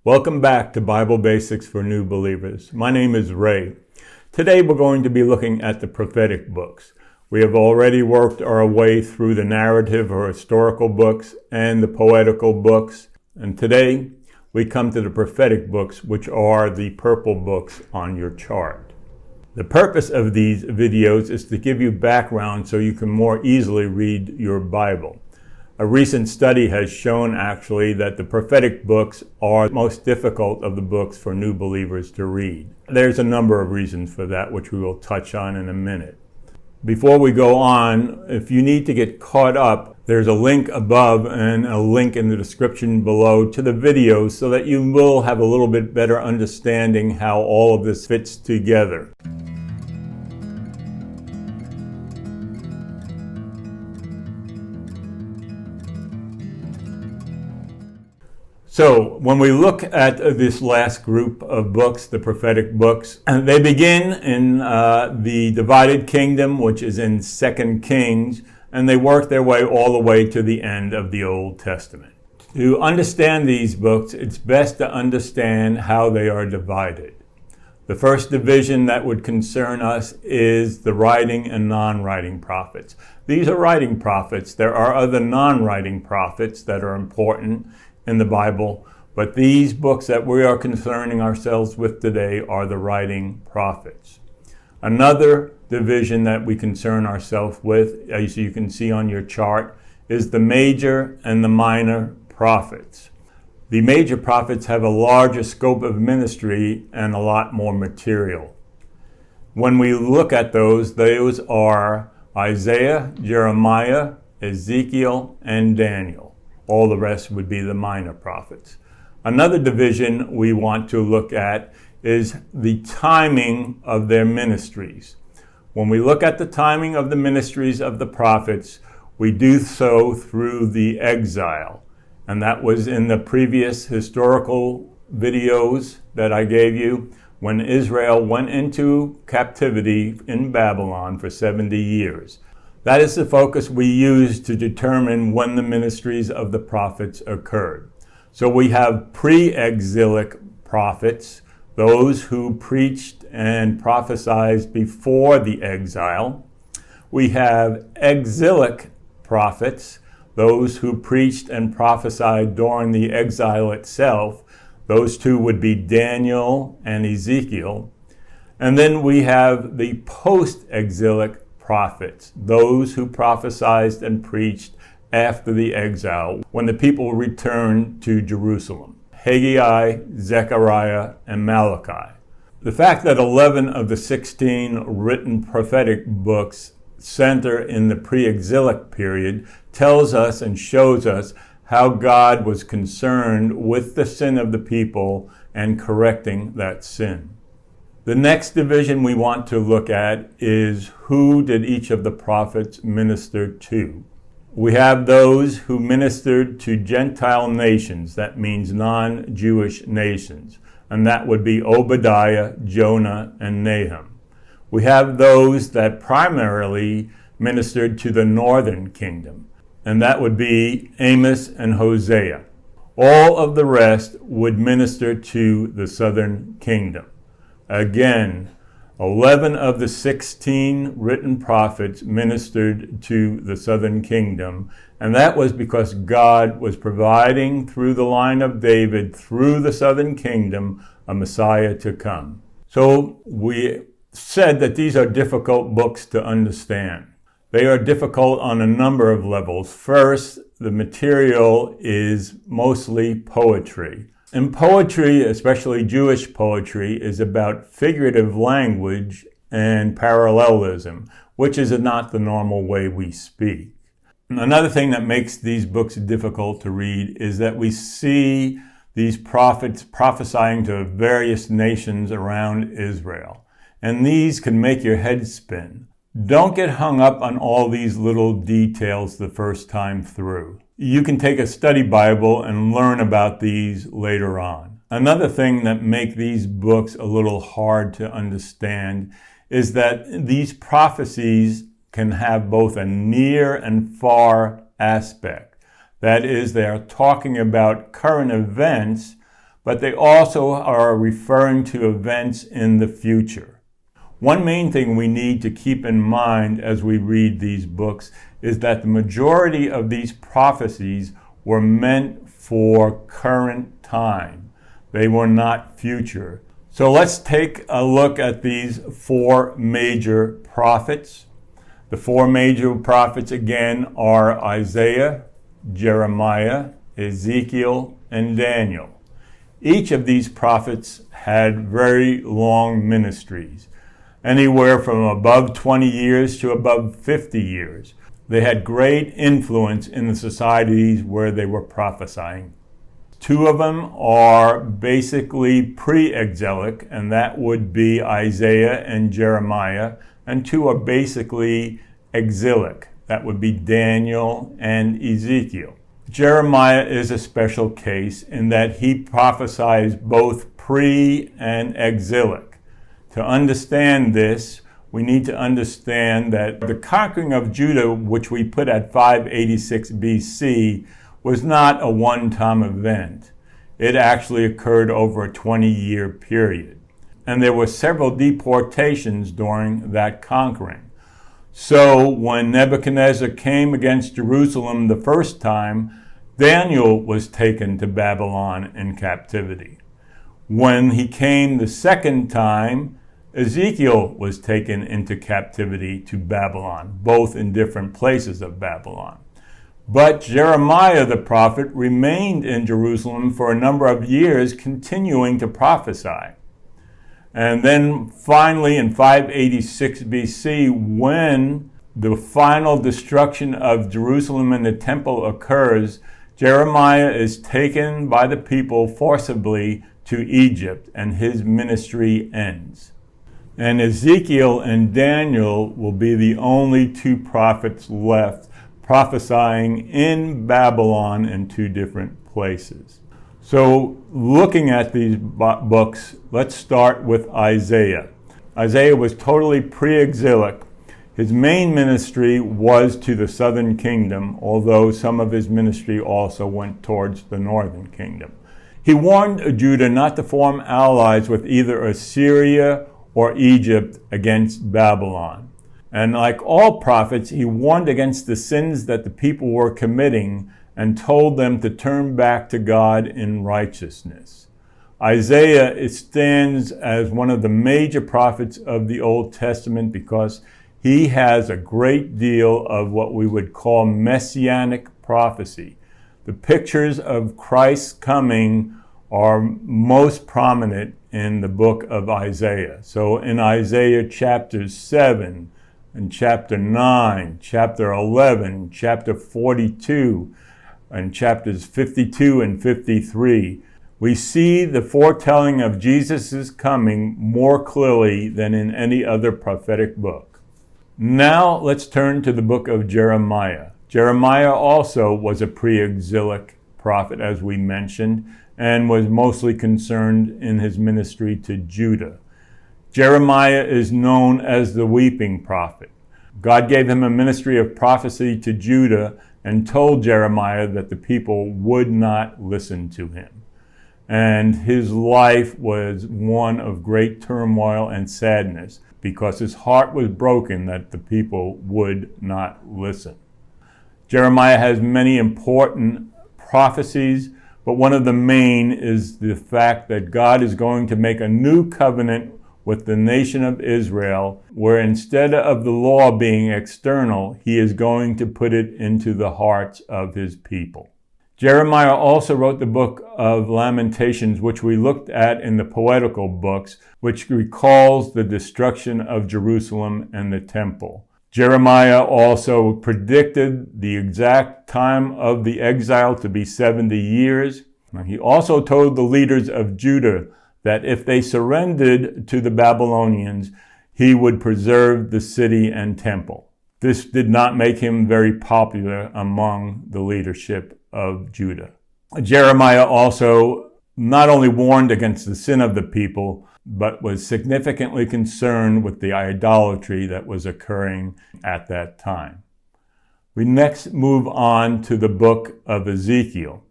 Welcome back to Bible Basics for New Believers. My name is Ray. Today we're going to be looking at the prophetic books. We have already worked our way through the narrative or historical books and the poetical books. And today we come to the prophetic books, which are the purple books on your chart. The purpose of these videos is to give you background so you can more easily read your Bible. A recent study has shown actually that the prophetic books are the most difficult of the books for new believers to read. There's a number of reasons for that, which we will touch on in a minute. Before we go on, if you need to get caught up, there's a link above and a link in the description below to the videos so that you will have a little bit better understanding how all of this fits together. So when we look at this last group of books, the prophetic books, they begin in the divided kingdom, which is in 2 Kings, and they work their way all the way to the end of the Old Testament. To understand these books, it's best to understand how they are divided. The first division that would concern us is the writing and non-writing prophets. These are writing prophets. There are other non-writing prophets that are important in the Bible, but these books that we are concerning ourselves with today are the writing prophets. Another division that we concern ourselves with, as you can see on your chart, is the major and the minor prophets. The major prophets have a larger scope of ministry and a lot more material. When we look at those are Isaiah, Jeremiah, Ezekiel, and Daniel. All the rest would be the minor prophets. Another division we want to look at is the timing of their ministries. When we look at the timing of the ministries of the prophets, we do so through the exile. And that was in the previous historical videos that I gave you when Israel went into captivity in Babylon for 70 years. That is the focus we use to determine when the ministries of the prophets occurred. So we have pre-exilic prophets, those who preached and prophesied before the exile. We have exilic prophets, those who preached and prophesied during the exile itself. Those two would be Daniel and Ezekiel. And then we have the post-exilic prophets, those who prophesied and preached after the exile, when the people returned to Jerusalem. Haggai, Zechariah, and Malachi. The fact that 11 of the 16 written prophetic books center in the pre-exilic period tells us and shows us how God was concerned with the sin of the people and correcting that sin. The next division we want to look at is who did each of the prophets minister to. We have those who ministered to Gentile nations, that means non-Jewish nations, and that would be Obadiah, Jonah, and Nahum. We have those that primarily ministered to the northern kingdom, and that would be Amos and Hosea. All of the rest would minister to the southern kingdom. Again, 11 of the 16 written prophets ministered to the southern kingdom, and that was because God was providing through the line of David, through the southern kingdom, a Messiah to come. So we said that these are difficult books to understand. They are difficult on a number of levels. First, the material is mostly poetry. And poetry, especially Jewish poetry, is about figurative language and parallelism, which is not the normal way we speak. Another thing that makes these books difficult to read is that we see these prophets prophesying to various nations around Israel. And these can make your head spin. Don't get hung up on all these little details the first time through. You can take a study Bible and learn about these later on. Another thing that makes these books a little hard to understand is that these prophecies can have both a near and far aspect. That is, they are talking about current events, but they also are referring to events in the future. One main thing we need to keep in mind as we read these books is that the majority of these prophecies were meant for current time. They were not future. So let's take a look at these four major prophets. The four major prophets again are Isaiah, Jeremiah, Ezekiel, and Daniel. Each of these prophets had very long ministries, anywhere from above 20 years to above 50 years. They had great influence in the societies where they were prophesying. Two of them are basically pre-exilic, and that would be Isaiah and Jeremiah, and two are basically exilic. That would be Daniel and Ezekiel. Jeremiah is a special case in that he prophesies both pre and exilic. To understand this, we need to understand that the conquering of Judah, which we put at 586 BC, was not a one-time event. It actually occurred over a 20-year period. And there were several deportations during that conquering. So when Nebuchadnezzar came against Jerusalem the first time, Daniel was taken to Babylon in captivity. When he came the second time, Ezekiel was taken into captivity to Babylon, both in different places of Babylon. But Jeremiah the prophet remained in Jerusalem for a number of years, continuing to prophesy. And then finally in 586 BC, when the final destruction of Jerusalem and the temple occurs, Jeremiah is taken by the people forcibly to Egypt, and his ministry ends. And Ezekiel and Daniel will be the only two prophets left prophesying in Babylon in two different places. So looking at these books, let's start with Isaiah. Isaiah was totally pre-exilic. His main ministry was to the southern kingdom, although some of his ministry also went towards the northern kingdom. He warned Judah not to form allies with either Assyria or Egypt against Babylon. And like all prophets, he warned against the sins that the people were committing and told them to turn back to God in righteousness. Isaiah stands as one of the major prophets of the Old Testament because he has a great deal of what we would call messianic prophecy. The pictures of Christ's coming are most prominent in the book of Isaiah. So in Isaiah chapter 7, and chapter 9, chapter 11, chapter 42, and chapters 52 and 53, we see the foretelling of Jesus' coming more clearly than in any other prophetic book. Now let's turn to the book of Jeremiah. Jeremiah also was a pre-exilic prophet, as we mentioned, and was mostly concerned in his ministry to Judah. Jeremiah is known as the weeping prophet. God gave him a ministry of prophecy to Judah and told Jeremiah that the people would not listen to him. And his life was one of great turmoil and sadness because his heart was broken that the people would not listen. Jeremiah has many important prophecies, but one of the main is the fact that God is going to make a new covenant with the nation of Israel, where instead of the law being external, he is going to put it into the hearts of his people. Jeremiah also wrote the book of Lamentations, which we looked at in the poetical books, which recalls the destruction of Jerusalem and the temple. Jeremiah also predicted the exact time of the exile to be 70 years. He also told the leaders of Judah that if they surrendered to the Babylonians, he would preserve the city and temple. This did not make him very popular among the leadership of Judah. Jeremiah also not only warned against the sin of the people, but was significantly concerned with the idolatry that was occurring at that time. We next move on to the book of Ezekiel.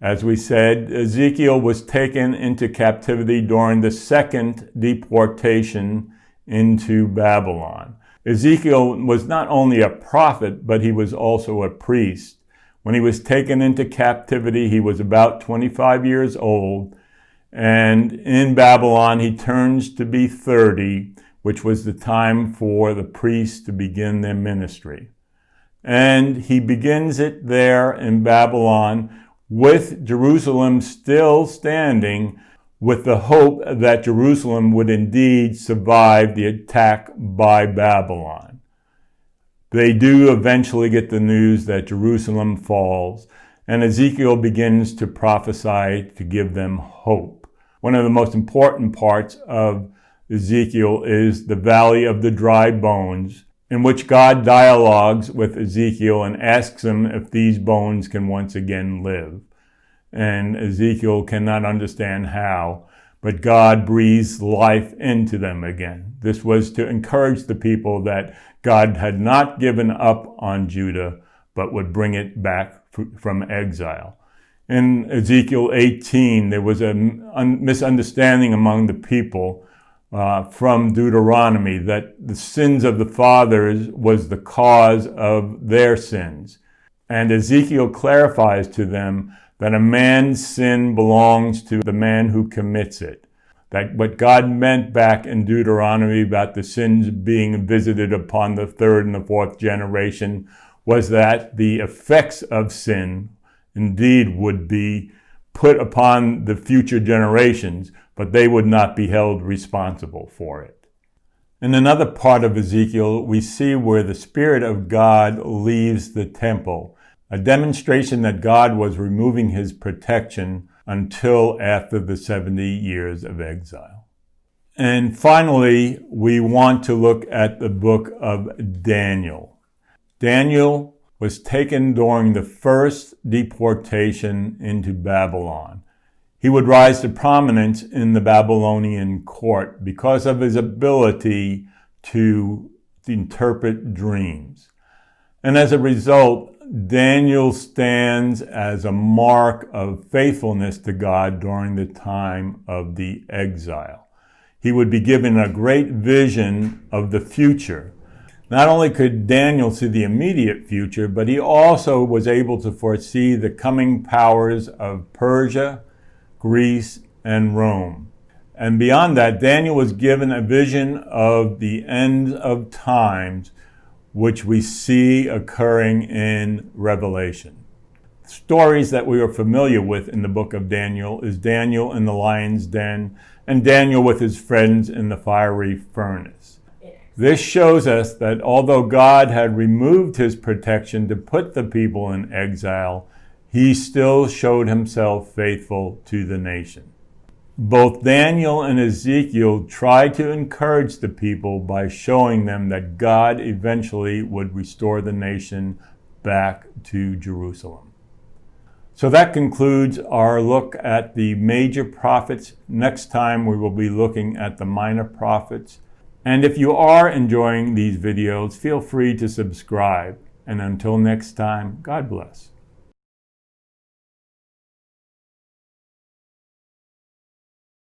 As we said, Ezekiel was taken into captivity during the second deportation into Babylon. Ezekiel was not only a prophet, but he was also a priest. When he was taken into captivity, he was about 25 years old, and in Babylon he turns to be 30, which was the time for the priests to begin their ministry. And he begins it there in Babylon, with Jerusalem still standing, with the hope that Jerusalem would indeed survive the attack by Babylon. They do eventually get the news that Jerusalem falls, and Ezekiel begins to prophesy to give them hope. One of the most important parts of Ezekiel is the Valley of the Dry Bones, in which God dialogues with Ezekiel and asks him if these bones can once again live. And Ezekiel cannot understand how, but God breathes life into them again. This was to encourage the people that God had not given up on Judah, but would bring it back from exile. In Ezekiel 18, there was a misunderstanding among the people from Deuteronomy that the sins of the fathers was the cause of their sins. And Ezekiel clarifies to them that a man's sin belongs to the man who commits it. That what God meant back in Deuteronomy about the sins being visited upon the third and the fourth generation was that the effects of sin indeed would be put upon the future generations, but they would not be held responsible for it. In another part of Ezekiel, we see where the Spirit of God leaves the temple, a demonstration that God was removing his protection until after the 70 years of exile. And finally, we want to look at the book of Daniel. Daniel was taken during the first deportation into Babylon. He would rise to prominence in the Babylonian court because of his ability to interpret dreams. And as a result, Daniel stands as a mark of faithfulness to God during the time of the exile. He would be given a great vision of the future. Not only could Daniel see the immediate future, but he also was able to foresee the coming powers of Persia, Greece, and Rome. And beyond that, Daniel was given a vision of the end of times, which we see occurring in Revelation. Stories that we are familiar with in the book of Daniel is Daniel in the lion's den and Daniel with his friends in the fiery furnace. This shows us that although God had removed his protection to put the people in exile, he still showed himself faithful to the nation. Both Daniel and Ezekiel tried to encourage the people by showing them that God eventually would restore the nation back to Jerusalem. So that concludes our look at the major prophets. Next time we will be looking at the minor prophets. And if you are enjoying these videos, feel free to subscribe. And until next time, God bless.